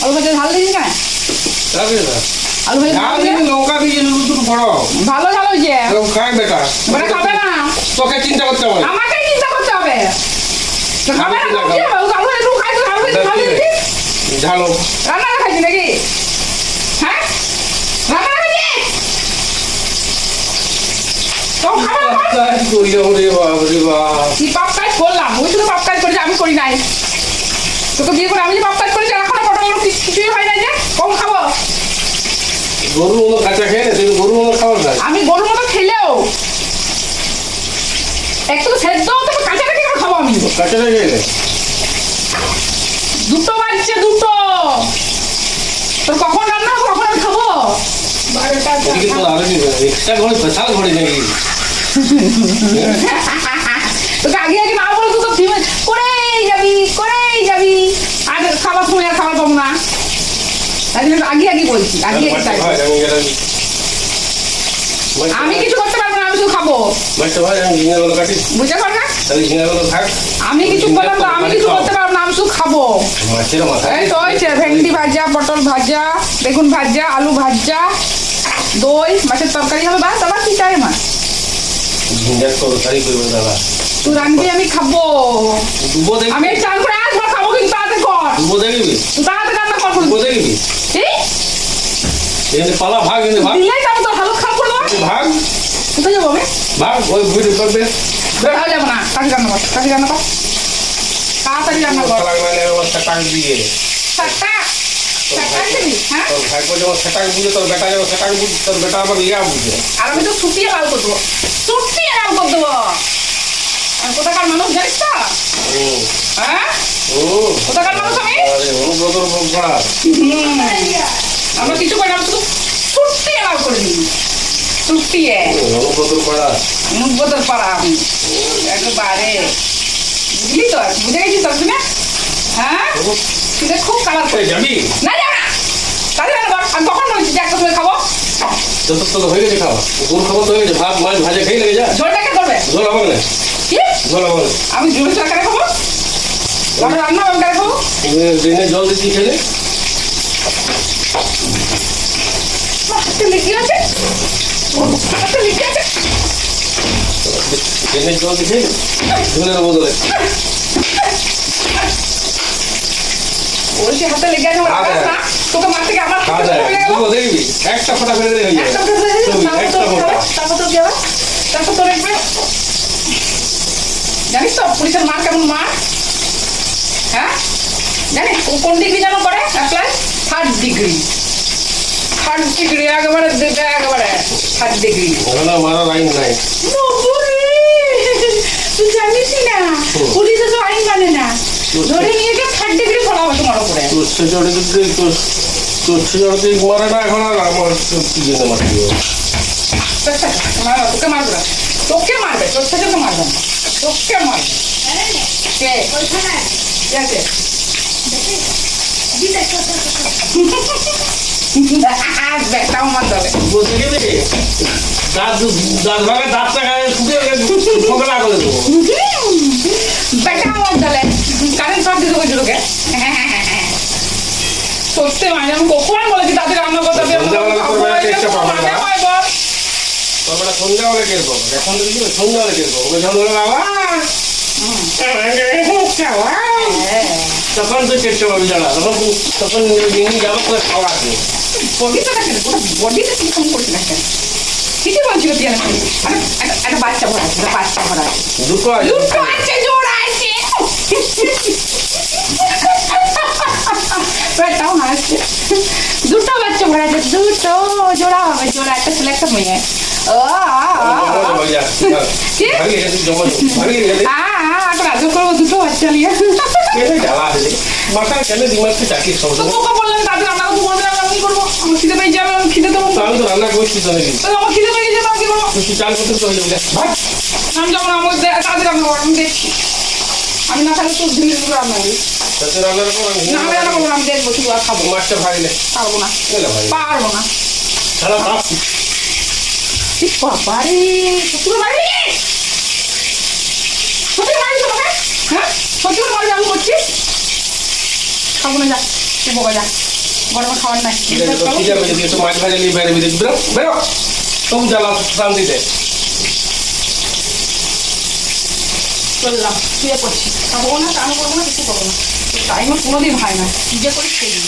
আলু ভাজা ঝাল দিন কেন? আলু ভাজা ঝাল দিয়ে লঙ্কা দিয়ে দুটো বড় ভালো ঝাল হয়েছে। খায় বেটা, বেটা খাবে না, তোকে চিন্তা করতে হবে। আমাকে চিন্তা করতে হবে। তো খাবে না, তো কি হবে? আলু ভাজা খাই তো আলু ভাজা ঝাল দিবি। ঝালো রান্না খাইছি নাকি? হ্যাঁ, রান্না খাইছি তো খাবে না। কি পাপ কাজ করলাম? ওই শুধু পাপ কাজ করেছি, আমি করি নাই। তোকে বিয়ে করে আমি যে পাপ কাজ করেছি, এখনো পটল কিছুই হয় নাই যে কম খাবো। গরুর মতো কাঁচা খেয়ে না, তুমি গরুর মতো খাবার খাই। আমি গরুর মতো খেলেও একটু সেদ্ধ হতে কাঁচাটা কি করে খাবো আমি? কাঁচাটা খেয়ে দুটো বাজছে, দুটো। তোর কখন রান্না হবে, কখন আমি খাবো? এদিকে তো আরো এক্সট্রা ঘরে স্পেশাল ঘরে নাকি? তোকে আগে আগে না বলে তো ফিমে করেই যাবি আর খাবার সময় আর খাবার পাবো না। তাই জন্য আগে আগে বলছি, আগে আগে চাই। আমি কিছু করতে পারবো না, আমি শুধু খাবো। মাছটা ভাই আমি ঝিঙাগুলো কাটি, বুঝতে পার না? তাহলে ঝিঙাগুলো থাক। আমি কিছু বললাম তো, আমি কিছু করতে পারবো না, আমি শুধু খাবো। মাছের মাথা এই তো হয়েছে ভেন্ডি ভাজা, পটল ভাজা, বেগুন ভাজা, আলু ভাজা, দই, মাছের তরকারি হবে। বাস, আবার কি চাই আমার? ঝিঙার তরকারি করবে দাদা। তুই রান্না আমি খাবো। ডুবো দেখবি, আমি চান করে আসবো, খাবো, কিন্তু তাড়াতাড়ি কর। ডুবো দেখবি, তুই তাড়াতাড়ি রান্না কর। ডুবো দেখবি। এই এখানে পালা ভাগ, এখানে ভাগ দিলেই তো আমি তোর হালত খারাপ করে দেবো। ভাগ কোথায় যাবো আমি? ভাগ, ওই বুড়ি করবে। কোথাও যাবো না, কাকি রান্না কর, কাকি রান্না কর, তাড়াতাড়ি রান্না কর। সেটাক দিয়ে চারটা চারটা দিবি, হ্যাঁ? তোর ভাইপো যেমন সেটাক বুঝে, তোর বেটা যেমন সেটাক বুঝে, তোর বেটা আবার ইয়া বুঝে। আর আমি তো ছুটিয়ে লাল করে দেবো, ছুটিয়ে লাল করে দেবো। আর কোথাকার মানুষ জানিস তো? হ্যাঁ, কোথাকার মানুষ আমি? অনুব্রতর পড়া আমরা কিছু করি না, আমি শুধু ছুটিয়ে লাল করে দিই, ছুটিয়ে। অনুব্রতর পড়া অনুব্রতর পাড়া আমি একেবারে, বুঝলি তো? বুঝে গেছিস তো তুমি? হ্যাঁ, তুই খুব কালার করে যাবি না, যাবে না। তাহলে আমি কখন বলছি যে একটা সময় খাবো? যত তো হয়ে গেছে খাওয়া, গরু খাবার তো হয়ে গেছে, ভাত মাছ ভাজা খেয়ে লেগে যা। ঝোলটা কে করবে? ঝোল হবে না, কি ঝোল হবে না। আমি ঝোল ছাড়া কেন খাবো? আমরা রান্না আমি কেন খাবো? দিনে জল দিচ্ছি খেলে হাতে লিখি আছে, হাতে লিখি আছে। দিনে জল দিচ্ছে ঝোলের বদলে। বলছি হাতে লেগে আছে, না তোকে মার থেকে আমার খাওয়া যায় দেখবি, একটা ফোটা ফেলে দিয়ে হয়ে যাবে। একটা ফোটা তারপর তো কি হবে? তারপর তো দেখবে, জানিস তো পুলিশের মার কেমন মার? হ্যাঁ, জানিস ও কোন ডিগ্রি যেন করে apply? Third degree, third degree একেবারে দেবে, একেবারে থার্ড ডিগ্রি। ওখানে মারা লাইন নাই। তুই জানিস না পুলিশে তো আইন মানে না, ধরে নিয়ে গিয়ে থার্ড ডিগ্রি করা হবে তোমার উপরে। তোর ছেলে তোর ছেলে মারে না এখন, আর আমার কি জন্য মারতে হবে? তোকে মারবে না, তোকে মারবে, তোর ছেলেকে মারবে না, তোকে মারবে। কে কে আছে? ব্যাগটাও আমার দলে। বলতে গেলে দাঁত ভাঙে, দাঁতটা শুকিয়ে ঠোকরা করে দেবো। ব্যাগটা আমার দলে, কারেন্ট সব দিতে বলছি তোকে। সত্যি মানে আমি কখন বলেছি তাদের রান্না করতে হবে? তোমরা সন্ধ্যাবেলা কে করবো? এখন দেখি সন্ধ্যাবেলা কে করবো? তখন তো চেষ্টা পাবি যারা, তখন যাবো করে খাওয়া আছে। ঠিকই বলছিল তুই, একটা বাচ্চা ভরা আছে, বাচ্চা ভরা আছে, দুটো আছে, দুটো আছে, জোড়া আছে। পেটটাও হাসছে, দুটো বাচ্চা ভরা আছে, দুটো জোড়া হবে, জোড়া, একটা ছেলে একটা মেয়ে। রাজু করবো দুটো বাচ্চা নিয়ে। মাথার কেন দিমাগকে চাকরি সব তোকে বললাম তাদের রান্না করতে বলবে, আমি কি করবো? আমার খিদে পেয়ে যাবে, আমি খিদে দেবো। আমি তো রান্না করছি তো নাকি, আমার খিদে পেয়ে যাবে, আমি কি করবো? তুই চাল করতে তো হয়ে যাবে। আমি যখন আমার তাদের রান্না করবো, আমি দেখছি। আমি না খালি তোর ঝিলির দুটো রান্না করি তাতে রান্নার পর আমি না, আমি রান্না করবো না, আমি দেখবো শুধু, আর খাবো। মাছটা ভাগলে পারবো না, পারবো না। সারা পাপ বাবারে, শ্বশুর বাড়ি, শ্বশুর বাড়ি তোমাকে, হ্যাঁ শ্বশুর বাড়ি আমি করছি, খাবো না, যা তুই বোকা যা, গরমে খাওয়ার নাই। খিদে পেয়ে গেছে, একটু মাছ ভাজা নিয়ে বাইরে বেরিয়ে বেরো বেরো, তবু জ্বালা শান্তিতে। চললাম, শুয়ে পড়ছি, খাবো না, চান করবো না, কিছু করবো না, টাইমও কোনোদিন হয় না, কি যে করি সেই দিন।